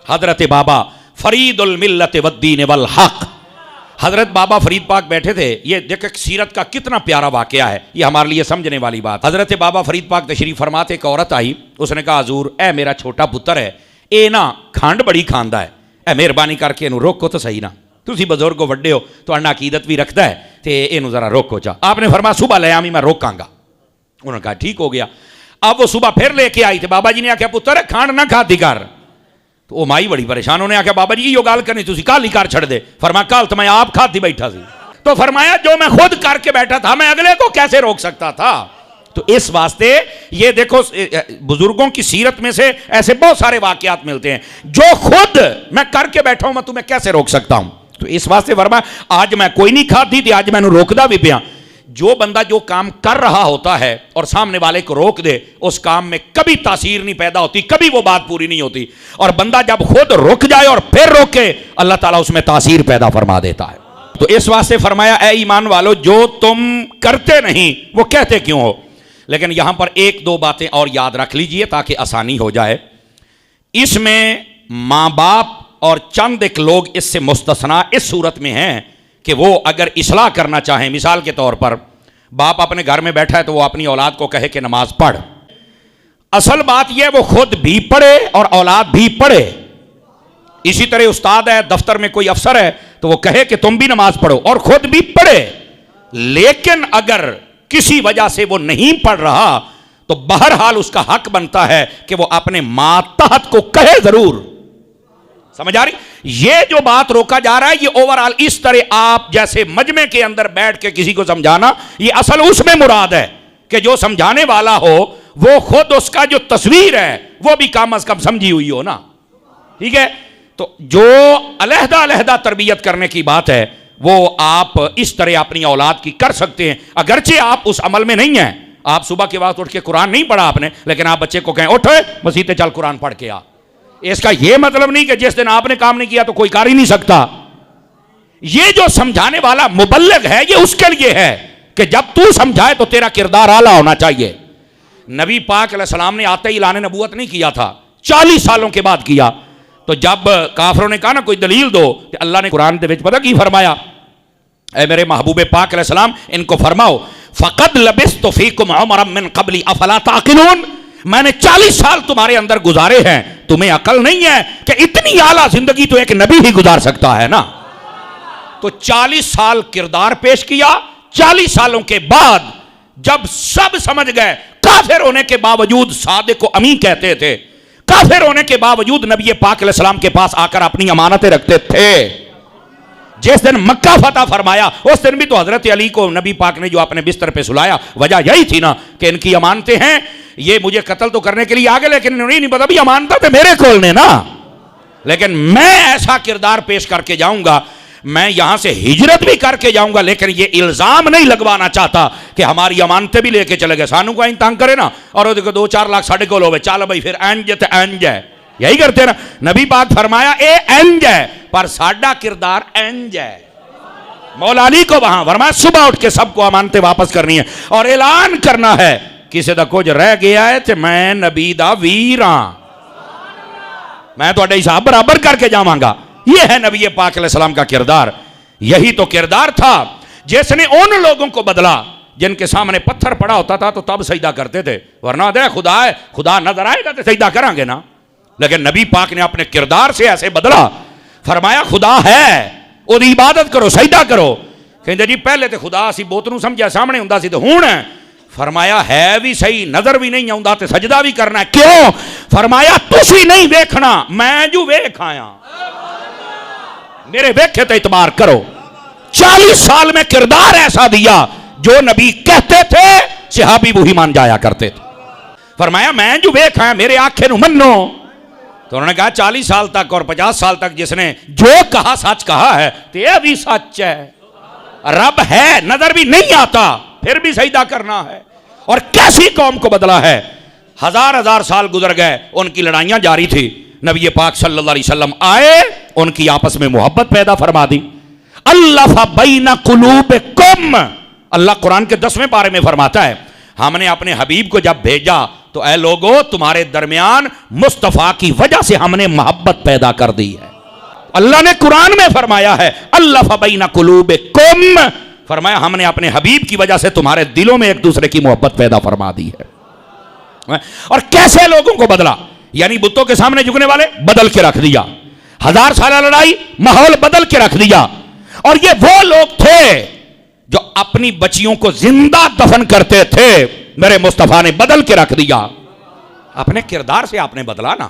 حضرت بابا فرید الملت والدین والحق، حضرت بابا فرید پاک بیٹھے تھے. یہ دیکھیں سیرت کا کتنا پیارا واقعہ ہے، یہ ہمارے لیے سمجھنے والی بات. حضرت بابا فرید پاک تشریف فرماتے، ایک عورت آئی، اس نے کہا حضور اے میرا چھوٹا پتر ہے، اے نا کھانڈ بڑی کھاندا ہے، اے مہربانی کر کے انہوں روکو تو صحیح نا، تسی بزرگ ہو وڈے ہو تو انہاں عقیدت بھی رکھتا ہے تے انہوں ذرا روکو چا. آپ نے فرمایا صبح لے آمی میں روکاں گا. انہوں نے کہا ٹھیک ہو گیا. اب وہ صبح پھر لے کے آئی تھے. بابا جی نے آکھیا پتر کھانڈ نہ کھا دی کر. تو وہ مائی بڑی پریشان، انہوں نے آکھیا بابا جی یہ گال کرنی تسی کال ہی کار چھڑ دے. فرمایا کال تو میں آپ کھاتی بیٹھا سی. تو فرمایا جو میں خود کر کے بیٹھا تھا میں اگلے کو کیسے روک سکتا تھا. تو اس واسطے یہ دیکھو بزرگوں کی سیرت میں سے ایسے بہت سارے واقعات ملتے ہیں جو خود میں کر کے بیٹھا ہوں میں تمہیں کیسے روک سکتا ہوں. تو اس واسطے فرمایا آج میں کوئی نہیں کھاتی تھی، آج میں نے روکدا بھی پیا. جو بندہ جو کام کر رہا ہوتا ہے اور سامنے والے کو روک دے، اس کام میں کبھی تاثیر نہیں پیدا ہوتی، کبھی وہ بات پوری نہیں ہوتی. اور بندہ جب خود رک جائے اور پھر روکے، اللہ تعالیٰ اس میں تاثیر پیدا فرما دیتا ہے. تو اس واسطے فرمایا اے ایمان والو جو تم کرتے نہیں وہ کہتے کیوں ہو. لیکن یہاں پر ایک دو باتیں اور یاد رکھ لیجئے تاکہ آسانی ہو جائے. اس میں ماں باپ اور چند ایک لوگ اس سے مستثنا اس صورت میں ہیں کہ وہ اگر اصلاح کرنا چاہیں. مثال کے طور پر باپ اپنے گھر میں بیٹھا ہے تو وہ اپنی اولاد کو کہے کہ نماز پڑھ. اصل بات یہ وہ خود بھی پڑھے اور اولاد بھی پڑھے. اسی طرح استاد ہے، دفتر میں کوئی افسر ہے تو وہ کہے کہ تم بھی نماز پڑھو اور خود بھی پڑھے. لیکن اگر کسی وجہ سے وہ نہیں پڑھ رہا تو بہرحال اس کا حق بنتا ہے کہ وہ اپنے ماتحت کو کہے ضرور. سمجھ آ رہی؟ یہ جو بات روکا جا رہا ہے یہ اوورال اس طرح آپ جیسے مجمع کے اندر بیٹھ کے کسی کو سمجھانا، یہ اصل اس میں مراد ہے کہ جو سمجھانے والا ہو وہ خود اس کا جو تصویر ہے وہ بھی کم از کم سمجھی ہوئی ہو نا. ٹھیک ہے؟ تو جو علیحدہ علیحدہ تربیت کرنے کی بات ہے وہ آپ اس طرح اپنی اولاد کی کر سکتے ہیں، اگرچہ آپ اس عمل میں نہیں ہیں. آپ صبح کے وقت اٹھ کے قرآن نہیں پڑھا آپ نے، لیکن آپ بچے کو کہیں اٹھ مسجد چل قرآن پڑھ کے آ. اس کا یہ مطلب نہیں کہ جس دن آپ نے کام نہیں کیا تو کوئی کر ہی نہیں سکتا. یہ جو سمجھانے والا مبلغ ہے یہ اس کے لیے ہے کہ جب تو سمجھائے تو تیرا کردار اعلیٰ ہونا چاہیے. نبی پاک علیہ السلام نے آتے ہی اعلان نبوت نہیں کیا تھا، 40 سالوں کے بعد کیا. تو جب کافروں نے کہا نا کوئی دلیل دو کہ اللہ نے قرآن دے وچ پتہ کی فرمایا، اے میرے محبوب پاک علیہ السلام ان کو فرماؤ فقد لبثت فیکم عمرا من قبل افلا تعقلون، میں نے 40 سال تمہارے اندر گزارے ہیں، تمہیں عقل نہیں ہے کہ اتنی اعلیٰ زندگی تو ایک نبی ہی گزار سکتا ہے نا. تو 40 سال کردار پیش کیا. 40 سالوں کے بعد جب سب سمجھ گئے، کافر ہونے کے باوجود صادق و امین کہتے تھے، کافر ہونے کے باوجود نبی پاک علیہ السلام کے پاس آ کر اپنی امانتیں رکھتے تھے. جس دن مکہ فتح فرمایا اس دن بھی تو حضرت علی کو نبی پاک نے جو اپنے بستر پہ سلایا، وجہ یہی تھی نا کہ ان کی امانتیں ہیں، یہ مجھے قتل تو کرنے کے لیے آگے لیکن انہوں نے نہیں پتا بھی امانتیں تھے میرے کول نے نا، لیکن میں ایسا کردار پیش کر کے جاؤں گا، میں یہاں سے ہجرت بھی کر کے جاؤں گا لیکن یہ الزام نہیں لگوانا چاہتا کہ ہماری امانتیں بھی لے کے چلے گئے. سانو کو تنگ کرے نا اور وہ دیکھو 2-4 لاکھ ساڑھے کو لوگ چل بھائی پھر اینج تے اینج ہے، یہی کرتے نا. نبی پاک فرمایا اے اینج ہے پر ساڈا کردار اینج ہے. مولا علی کو وہاں فرمایا صبح اٹھ کے سب کو امانتیں واپس کرنی ہے اور اعلان کرنا ہے کسی دا کچھ رہ گیا ہے تے میں نبی دا ویر ہاں، میں تو اڈے حساب برابر کر کے جاواں گا. یہ ہے نبی پاک علیہ السلام کا کردار. یہی تو کردار تھا جس نے ان لوگوں کو بدلا جن کے سامنے پتھر پڑا ہوتا تھا تو تب سجدہ کرتے تھے، ورنہ دے خدا ہے، خدا نظر آئے گا تو سجدہ کریں گے نا. لیکن نبی پاک نے اپنے کردار سے ایسے بدلا، فرمایا خدا ہے اور عبادت کرو سجدہ کرو. کہتے جی پہلے تو خدا سی بوتنوں سمجھا سامنے ہوندا سی تو ہون ہے. فرمایا ہے بھی صحیح، نظر بھی نہیں آؤں تے سجدہ بھی کرنا ہے. کیوں؟ فرمایا تسی نہیں ویکھنا میں جو ویکھ آیا، میرے ویکھے تے اعتبار کرو. 40 سال میں کردار ایسا دیا جو نبی کہتے تھے صحابی وہی مان جایا کرتے تھے. فرمایا میں جو ویکھ آیا میرے آنکھیں نو منو. تو انہوں نے کہا 40 سال تک اور 50 سال تک جس نے جو کہا سچ کہا ہے تو یہ بھی سچ ہے. رب ہے نظر بھی نہیں آتا پھر بھی سجدہ کرنا ہے. اور کیسی قوم کو بدلا ہے. 1000 سال گزر گئے، ان کی لڑائیاں جاری تھی. نبی پاک صلی اللہ علیہ وسلم آئے، ان کی آپس میں محبت پیدا فرما دی. الف بین قلوبکم، اللہ قرآن کے 10ویں پارے میں فرماتا ہے ہم نے اپنے حبیب کو جب بھیجا تو اے لوگو تمہارے درمیان مصطفیٰ کی وجہ سے ہم نے محبت پیدا کر دی ہے. اللہ نے قرآن میں فرمایا ہے الف بین قلوبکم، فرمایا ہم نے اپنے حبیب کی وجہ سے تمہارے دلوں میں ایک دوسرے کی محبت پیدا فرما دی ہے. اور کیسے لوگوں کو بدلا؟ یعنی بتوں کے سامنے جھکنے والے بدل کے رکھ دیا، 1000 سالہ لڑائی ماحول بدل کے رکھ دیا. اور یہ وہ لوگ تھے جو اپنی بچیوں کو زندہ دفن کرتے تھے، میرے مصطفیٰ نے بدل کے رکھ دیا. اپنے کردار سے آپ نے بدلا نا.